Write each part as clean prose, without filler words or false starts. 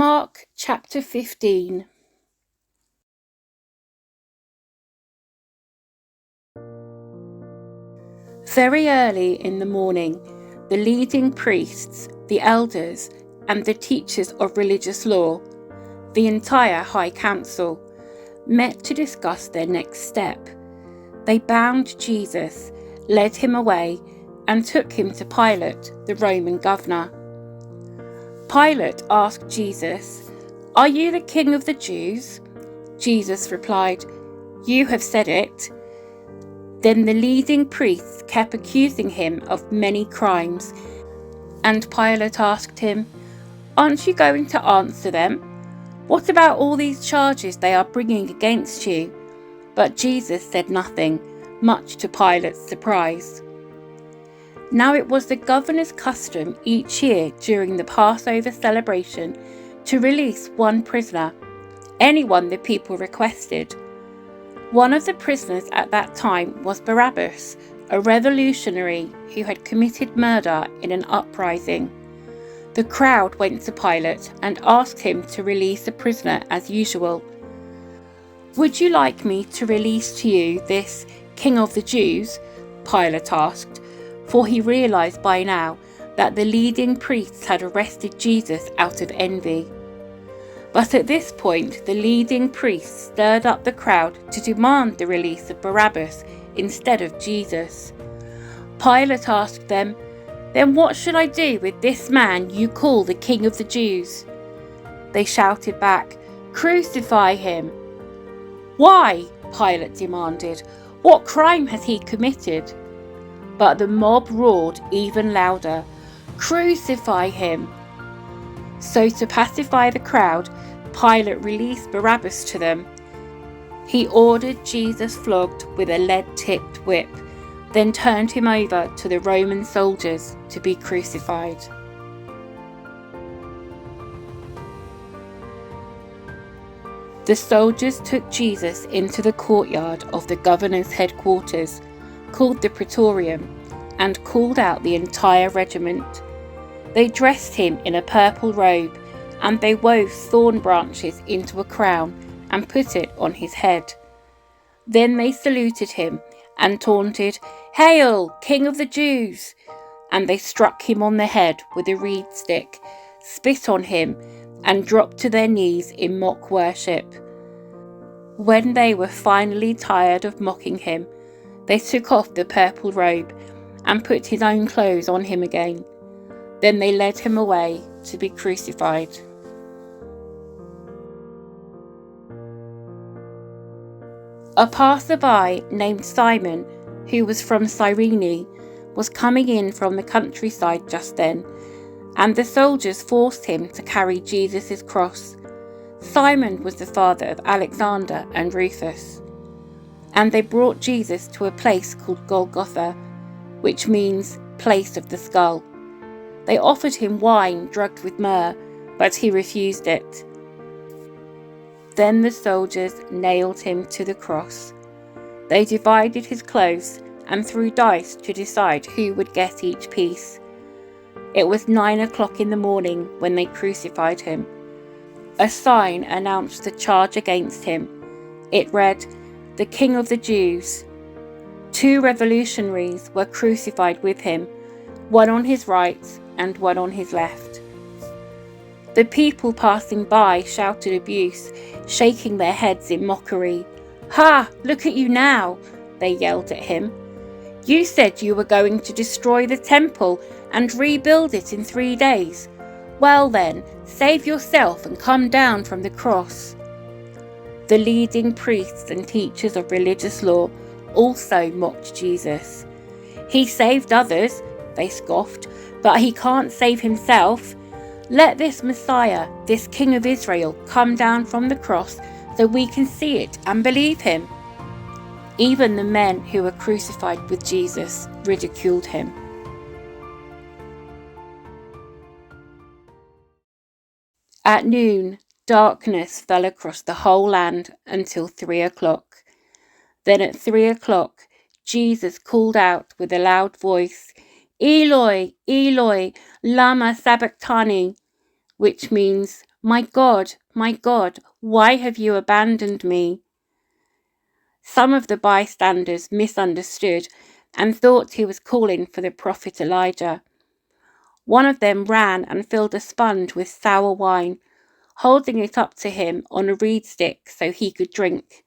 Mark chapter 15. Very early in the morning, the leading priests, the elders, and the teachers of religious law, the entire high council, met to discuss their next step. They bound Jesus, led him away, and took him to Pilate, the Roman governor. Pilate asked Jesus, "Are you the king of the Jews?" Jesus replied, "You have said it." Then the leading priests kept accusing him of many crimes, and Pilate asked him, "Aren't you going to answer them? What about all these charges they are bringing against you?" But Jesus said nothing, much to Pilate's surprise. Now it was the governor's custom each year during the Passover celebration to release one prisoner, anyone the people requested. One of the prisoners at that time was Barabbas, a revolutionary who had committed murder in an uprising. The crowd went to Pilate and asked him to release the prisoner as usual. "Would you like me to release to you this King of the Jews?" Pilate asked, for he realized by now that the leading priests had arrested Jesus out of envy. But at this point, the leading priests stirred up the crowd to demand the release of Barabbas instead of Jesus. Pilate asked them, "Then what should I do with this man you call the King of the Jews?" They shouted back, "Crucify him!" "Why?" Pilate demanded. "What crime has he committed?" But the mob roared even louder, "Crucify him!" So to pacify the crowd, Pilate released Barabbas to them. He ordered Jesus flogged with a lead-tipped whip, then turned him over to the Roman soldiers to be crucified. The soldiers took Jesus into the courtyard of the governor's headquarters, called the Praetorium, and called out the entire regiment. They dressed him in a purple robe, and they wove thorn branches into a crown and put it on his head. Then they saluted him and taunted, "Hail, King of the Jews!" And they struck him on the head with a reed stick, spit on him, and dropped to their knees in mock worship. When they were finally tired of mocking him, they took off the purple robe and put his own clothes on him again. Then they led him away to be crucified. A passerby named Simon, who was from Cyrene, was coming in from the countryside just then, and the soldiers forced him to carry Jesus' cross. Simon was the father of Alexander and Rufus. And they brought Jesus to a place called Golgotha, which means place of the skull. They offered him wine drugged with myrrh, but he refused it. Then the soldiers nailed him to the cross. They divided his clothes and threw dice to decide who would get each piece. It was 9 o'clock in the morning when they crucified him. A sign announced the charge against him. It read, "The King of the Jews." 2 revolutionaries were crucified with him, one on his right and one on his left. The people passing by shouted abuse, shaking their heads in mockery. "Ha! Look at you now!" they yelled at him. "You said you were going to destroy the temple and rebuild it in 3 days. Well then, save yourself and come down from the cross." The leading priests and teachers of religious law also mocked Jesus. "He saved others," they scoffed, "but he can't save himself. Let this Messiah, this King of Israel, come down from the cross so we can see it and believe him." Even the men who were crucified with Jesus ridiculed him. At noon, darkness fell across the whole land until 3 o'clock. Then at 3 o'clock, Jesus called out with a loud voice, "Eloi, Eloi, lama sabachthani," which means, my God, why have you abandoned me?" Some of the bystanders misunderstood and thought he was calling for the prophet Elijah. One of them ran and filled a sponge with sour wine, holding it up to him on a reed stick so he could drink.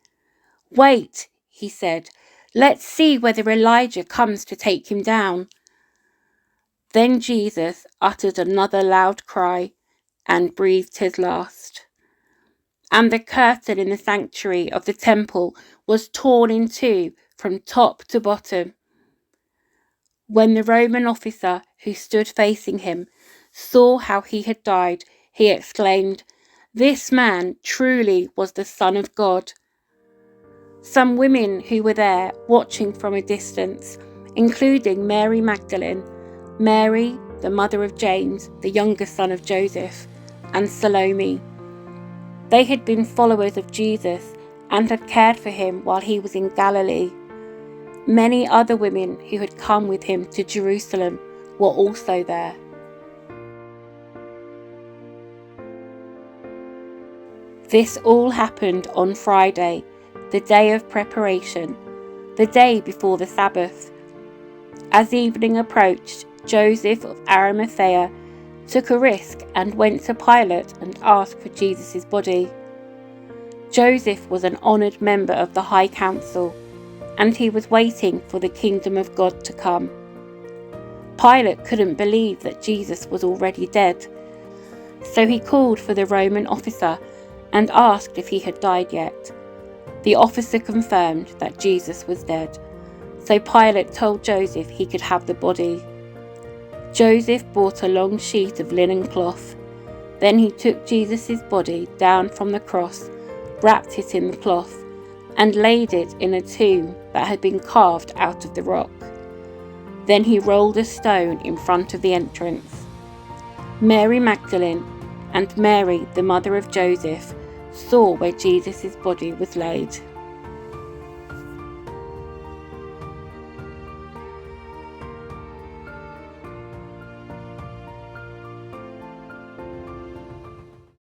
"Wait," he said, "let's see whether Elijah comes to take him down." Then Jesus uttered another loud cry and breathed his last. And the curtain in the sanctuary of the temple was torn in two from top to bottom. When the Roman officer who stood facing him saw how he had died, he exclaimed, "This man truly was the Son of God." Some women who were there watching from a distance, including Mary Magdalene, Mary, the mother of James, the younger son of Joseph, and Salome. They had been followers of Jesus and had cared for him while he was in Galilee. Many other women who had come with him to Jerusalem were also there. This all happened on Friday, the day of preparation, the day before the Sabbath. As evening approached, Joseph of Arimathea took a risk and went to Pilate and asked for Jesus' body. Joseph was an honoured member of the High Council, and he was waiting for the kingdom of God to come. Pilate couldn't believe that Jesus was already dead, so he called for the Roman officer and asked if he had died yet. The officer confirmed that Jesus was dead, so Pilate told Joseph he could have the body. Joseph bought a long sheet of linen cloth. Then he took Jesus' body down from the cross, wrapped it in the cloth, and laid it in a tomb that had been carved out of the rock. Then he rolled a stone in front of the entrance. Mary Magdalene and Mary, the mother of Joseph, saw where Jesus' body was laid.